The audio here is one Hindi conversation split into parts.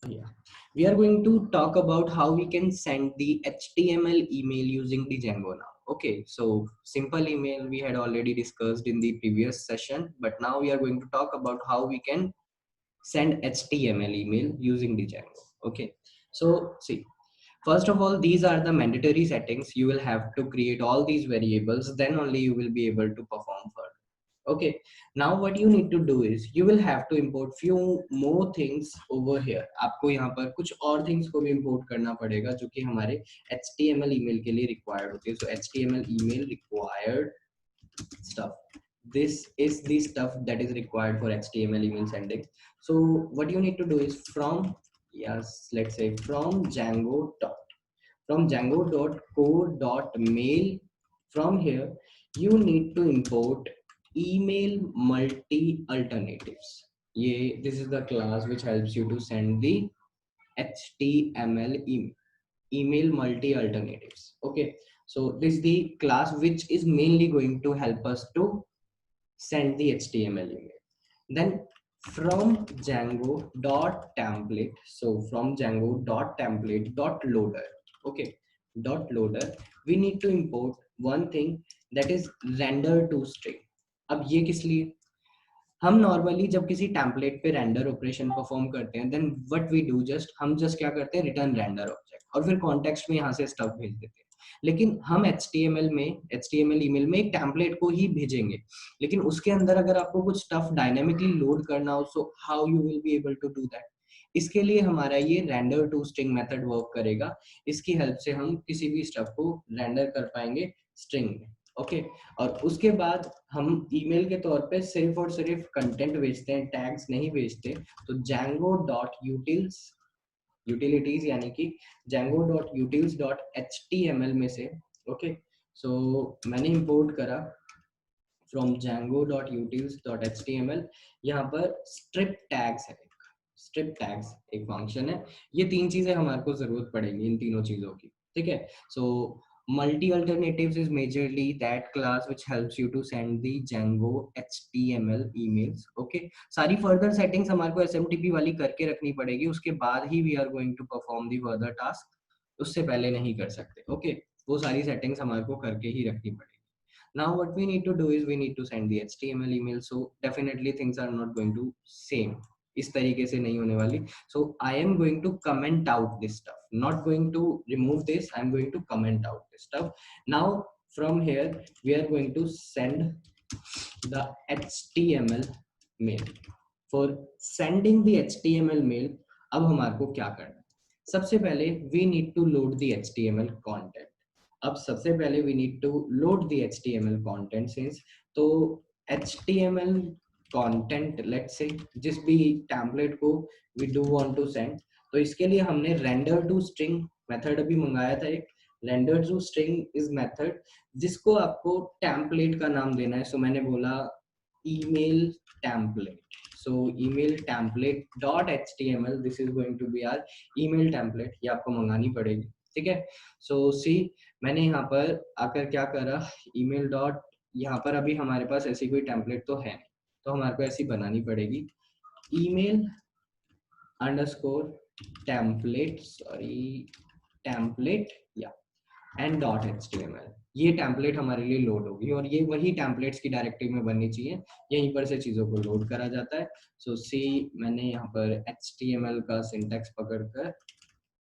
Yeah, we are going to talk about how we can send the HTML email using the Django now. Okay, so simple email we had already discussed in the previous session, but now we are going to talk about how we can send HTML email using the Django. Okay, so see, first of all, these are the mandatory settings. You will have to create all these variables, then only you will be able to perform further. Okay, now what you need to do is you will have to import few more things over here. आपको यहाँ पर कुछ और things को भी import करना पड़ेगा जो कि हमारे HTML email के लिए required होती है. So HTML email required stuff. This is the stuff that is required for HTML email sending. So what you need to do is from, yes, let's say from Django.co.mail. From here you need to import email multi alternatives. Yeah, this is the class which helps you to send the HTML email multi alternatives. Okay, so this is the class which is mainly going to help us to send the HTML email. Then from Django.template, so from Django.template.loader, okay, dot loader, we need to import one thing, that is render to string. अब ये किस लिए, हम नॉर्मली जब किसी टेम्पलेट पे रेंडर ऑपरेशन परफॉर्म करते हैं, देन व्हाट वी डू, हम जस्ट क्या करते हैं, रिटर्न रेंडर ऑब्जेक्ट और फिर कॉन्टेक्स्ट में यहाँ से स्टफ भेज देते हैं. लेकिन हम HTML ईमेल में एक टेम्पलेट को ही भेजेंगे, लेकिन उसके अंदर अगर आपको कुछ स्टफ डायनेमिकली लोड करना हो, so how you will be able to do that. इसके लिए हमारा ये render to string method work करेगा. इसकी हेल्प से हम किसी भी स्टफ को रेंडर कर पाएंगे स्ट्रिंग में. ओके, और उसके बाद हम ईमेल के तौर पे सिर्फ और सिर्फ कंटेंट भेजते हैं, टैग्स नहीं भेजते. तो Django.utils यूटिलिटीज यानी कि Django.utils.html में से, ओके, सो मैंने इंपोर्ट करा फ्रॉम Django.utils.html. यहाँ पर स्ट्रिप टैग्स है, स्ट्रिप टैग्स एक फंक्शन है. ये तीन चीजें हमारे को जरूरत पड़ेगी इन तीनों चीजों की. ठीक है, सो multi alternatives is majorly that class which helps you to send the Django HTML emails. Okay, सारी further settings हमारे को SMTP वाली करके रखनी पड़ेगी, उसके बाद ही we are going to perform the further task. उससे पहले नहीं कर सकते. Okay, वो सारी settings हमारे को करके ही रखनी पड़ेगी. Now what we need to do is we need to send the HTML email, so definitely things are not going to same, इस तरीके से नहीं होने वाली. So I am going to comment out this stuff, not going to remove this, I am going to comment out this stuff. Now from here we are going to send the HTML mail. For sending the HTML mail, अब हमारे को क्या करना है, सबसे पहले we need to load the HTML content. अब सबसे पहले we need to load the HTML content since, तो HTML content let's say जिस भी टेम्पलेट को we do want to send, तो इसके लिए हमने render to string मेथड अभी मंगाया था एक. render to string is method जिसको आपको टेम्पलेट का नाम देना है. सो मैंने बोला email template. So email template dot html, this is going to be our email template. ये आपको मंगानी पड़ेगी. ठीक है, सो सी मैंने यहाँ पर आकर क्या करा, email dot, यहाँ पर अभी हमारे पास ऐसी कोई टेम्पलेट तो है नहीं, तो हमारे को ऐसी बनानी पड़ेगी email underscore template, sorry template या एंड डॉट HTML. ये टेम्पलेट हमारे लिए लोड होगी और ये वही टेम्पलेट्स की डायरेक्टरी में बननी चाहिए, यहीं पर से चीजों को लोड करा जाता है. सो सी मैंने यहाँ पर HTML का सिंटैक्स पकड़कर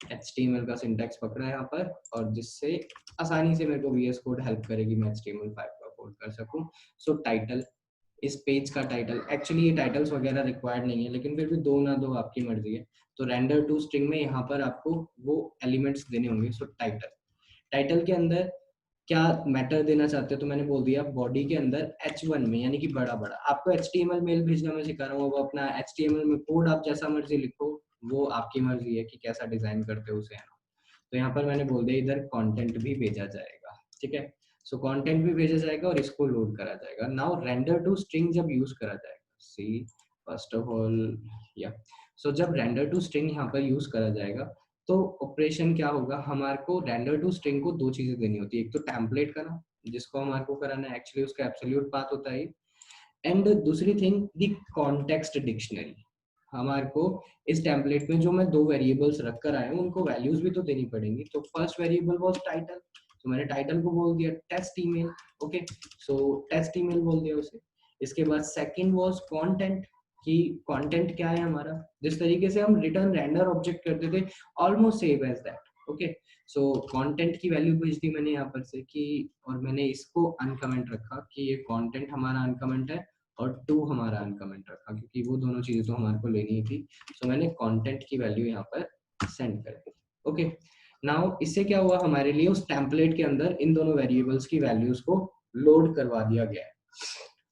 HTML का सिंटैक्स पकड़ा है यहाँ पर, और जिससे आसानी से मेरे को VS कोड हेल्प करेगी मैं HTML5 का कोड कर सकूं. सो टाइटल, इस पेज का टाइटल, एक्चुअली ये टाइटल्स वगैरह रिक्वायर्ड नहीं है, लेकिन फिर भी दो ना दो आपकी मर्जी है. तो रेंडर टू स्ट्रिंग में यहाँ पर आपको वो एलिमेंट्स देने होंगे. सो टाइटल के अंदर क्या मैटर देना चाहते हो, तो मैंने बोल दिया बॉडी के अंदर H1 में, यानी कि बड़ा बड़ा. आपको HTML मेल भेजना मैं सिखा रहा हूँ, वो अपना HTML में कोड आप जैसा मर्जी लिखो, वो आपकी मर्जी है कि कैसा डिजाइन करते हो उसे. तो यहाँ पर मैंने बोल दिया इधर कंटेंट भी भेजा जाएगा. ठीक है, सो कंटेंट भी भेजा जाएगा और इसको लोड करा जाएगा. नाउ रेंडर टू स्ट्रिंग जब यूज करा जाएगा, सी फर्स्ट ऑफ ऑल या, सो जब रेंडर टू स्ट्रिंग यहाँ पर यूज करा जाएगा, तो ऑपरेशन क्या होगा, हमारे को रेंडर टू स्ट्रिंग को दो चीजें देनी होती है. एक तो टेम्पलेट का नाम जिसको हमारे को कराना है, एक्चुअली उसका एब्सोल्यूट पाथ होता है, एंड दूसरी थिंग द कॉन्टेक्स्ट डिक्शनरी. हमारे को इस टेम्पलेट में जो मैं 2 वेरिएबल्स रख कर आया हूँ उनको वैल्यूज भी तो देनी पड़ेंगी। तो फर्स्ट वेरिएबल वाज टाइटल, तो मैंने टाइटल को बोल दिया टेस्ट ईमेल। ओके, सो टेस्ट ईमेल बोल दिया उसे। इसके बाद सेकंड वाज कंटेंट, कि कंटेंट क्या है हमारा, जिस तरीके से हम रिटर्न रेंडर ऑब्जेक्ट करते थे, almost same as that. Okay, so content की वैल्यू भेज दी मैंने यहाँ पर से कि, और मैंने इसको अनकमेंट रखा कि ये कंटेंट हमारा अनकमेंट है और 2 हमारा अनकमेंट रखा, क्योंकि वो दोनों चीजें तो हमारे को लेनी ही थी। सो मैंने कंटेंट की वैल्यू यहाँ पर सेंड कर दी। ओके, नाउ इससे क्या हुआ, हमारे लिए उस टेम्पलेट के अंदर इन दोनों वेरिएबल्स की वैल्यूज को लोड करवा दिया गया है।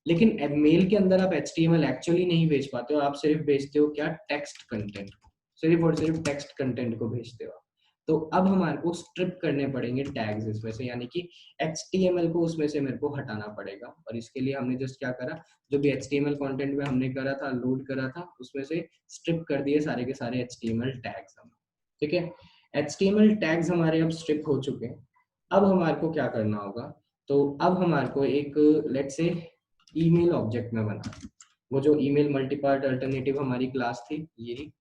लेकिन मेल के अंदर आप HTML एक्चुअली नहीं भेज पाते हो, आप सिर्फ भेजते हो क्या, टेक्स्ट कंटेंट को, सिर्फ और सिर्फ टेक्स्ट कंटेंट को भेजते हो। तो अब हमारे को स्ट्रिप करने पड़ेंगे टैग्स इसमें से, यानी कि HTML को उसमें से मेरे को हटाना पड़ेगा। और इसके लिए हमने जस्ट क्या करा, जो भी HTML कंटेंट में हमने करा था, लोड करा था, उसमें से स्ट्रिप कर दिए सारे के सारे HTML टैग्स हम। ठीक है, HTML टैग्स हमारे अब स्ट्रिप हो चुके हैं। अब हमारे को क्या करना होगा, तो अब हमारे को एक लेट्स से ईमेल ऑब्जेक्ट में बना, वो जो ईमेल मल्टीपार्ट अल्टरनेटिव हमारी क्लास थी, यही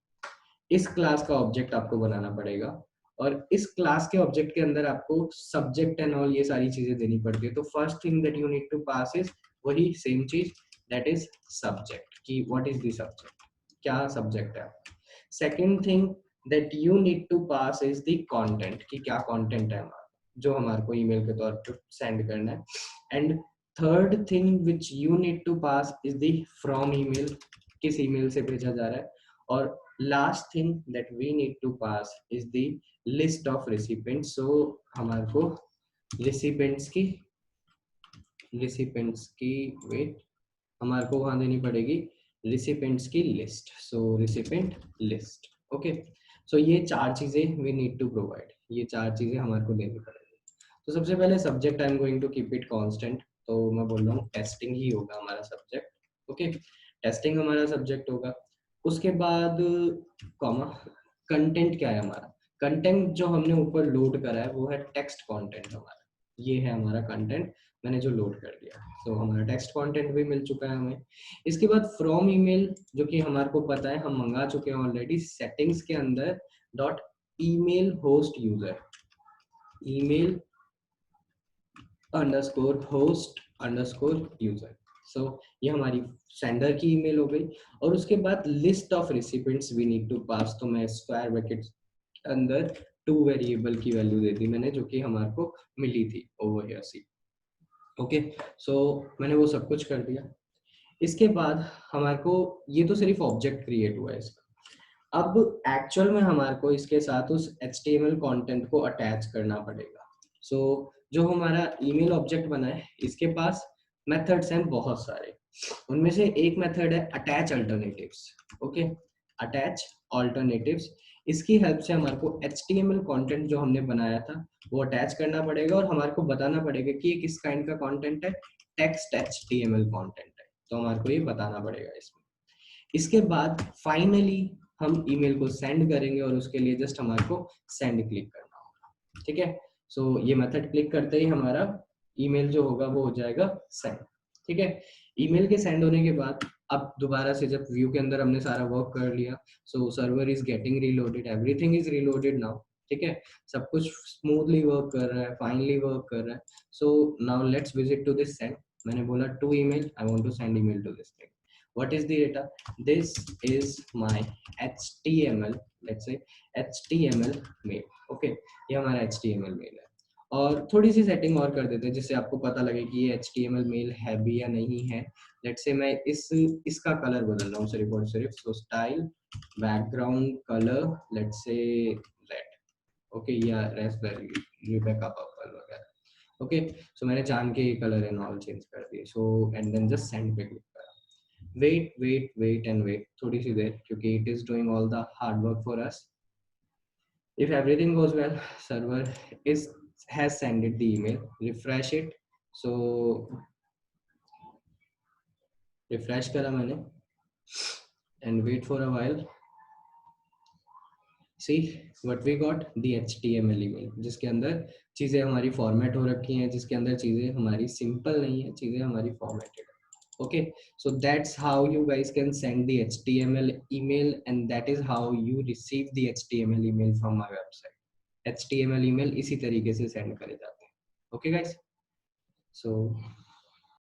इस क्लास का ऑब्जेक्ट आपको बनाना पड़ेगा। और इस क्लास के ऑब्जेक्ट के अंदर आपको सब्जेक्ट एंड ऑल ये सारी चीजें देनी पड़ती है। तो first thing that you need to pass is वही सेम चीज, दैट इज सब्जेक्ट, कि व्हाट इज द सब्जेक्ट, क्या सब्जेक्ट है। Second thing that you need to pass is the content, कि क्या कंटेंट है हमारा, जो हमारे को ईमेल के तौर पर सेंड करना है। And third thing which you need to pass is the from email, किस ईमेल से भेजा जा रहा है। और last thing that we need to pass is the list of recipients. So हमारे को रिसिपेंट्स की वेट हमारे को वहां देनी पड़ेगी, रिसिपेंट्स की लिस्ट। सो रिसिपेंट लिस्ट। ओके, सो ये 4 चीजें वी नीड टू प्रोवाइड, ये 4 चीजें हमारे को देनी पड़ेगी। तो सबसे पहले subject I am going to keep it constant, तो मैं बोल रहा हूँ टेस्टिंग ही होगा हमारा सब्जेक्ट। ओके, टेस्टिंग हमारा सब्जेक्ट होगा। उसके बाद कॉमा, कंटेंट क्या है हमारा, कंटेंट जो हमने ऊपर लोड करा है वो है टेक्स्ट कंटेंट हमारा, ये है हमारा कंटेंट मैंने जो लोड कर दिया। तो हमारा टेक्स्ट कंटेंट भी मिल चुका है हमें। इसके बाद फ्रॉम ईमेल, जो कि हमारे को पता है हम मंगा चुके हैं ऑलरेडी सेटिंग्स के अंदर, dot email host user, email underscore host underscore user. So ये हमारी सेंडर की ईमेल हो गई। और उसके बाद list of recipients we need to pass, तो मैं स्क्वायर ब्रैकेट अंदर 2 वेरिएबल की वैल्यू दे दी मैंने, जो कि हमारे को मिली थी over here C. Okay, so मैंने वो सब कुछ कर दिया। इसके बाद हमारे को, ये तो सिर्फ ऑब्जेक्ट क्रिएट हुआ है इसका। अब एक्चुअल में हमारे को इसके साथ उस HTML कंटेंट को अटैच करना पड़ेगा। सो जो हमारा ईमेल ऑब्जेक्ट बना है, इसके पास मेथड्स हैं बहुत सारे। उनमें से एक मेथड है attach alternatives. Okay, attach alternatives, इसकी हेल्प से हमारे को HTML कंटेंट जो हमने बनाया था वो अटैच करना पड़ेगा, और हमारे को बताना पड़ेगा कि ये किस काइंड का कंटेंट है, टेक्स्ट HTML कंटेंट है। तो हमारे को ये बताना पड़ेगा इसमें। इसके बाद फाइनली हम ईमेल को सेंड करेंगे, और उसके लिए जस्ट हमारे को सेंड क्लिक करना होगा। ठीक है, सो ये मेथड क्लिक करते ही हमारा ईमेल जो होगा वो हो जाएगा सेंड। ठीक है, ईमेल के सेंड होने के बाद अब दोबारा से जब व्यू के अंदर हमने सारा वर्क कर लिया, so server is getting reloaded, everything is reloaded now. ठीक है, सब कुछ स्मूथली वर्क कर रहा है, फाइनली वर्क कर रहा है। So now let's visit to this send. मैंने बोला to email, I want to send email to this thing. What is the data? This is my HTML, let's say HTML mail. Okay, ये हमारा HTML mail है। और थोड़ी सी सेटिंग और कर देते हैं जिससे आपको पता लगे कि ये HTML मेल है भी या नहीं है। लेट्स से मैं इसका कलर बदल रहा हूँ सिर्फ और सिर्फ। So style background colour let's say red. Okay, या रास्पबेरी रिबेका पर्पल वगैरह। ओके, सो मैंने जान के ये कलर एंड ऑल चेंज कर दिए। So and then just send पे क्लिक करा। wait and wait थोड़ी सी देर, क्योंकि it is doing all the hard work for us. If everything goes well, server has sent it the email. Refresh it. So refresh करा मैंने and wait for a while. See what we got, the HTML email, जिसके अंदर चीजें हमारी फॉर्मेट हो रखी हैं, जिसके अंदर चीजें हमारी सिंपल नहीं है, चीजें हमारी फॉर्मेटेड है। Okay, so that's how you guys can send the HTML email, and that is how you receive the HTML email from my website. HTML email इसी तरीके से send करे जाते हैं. Okay guys, so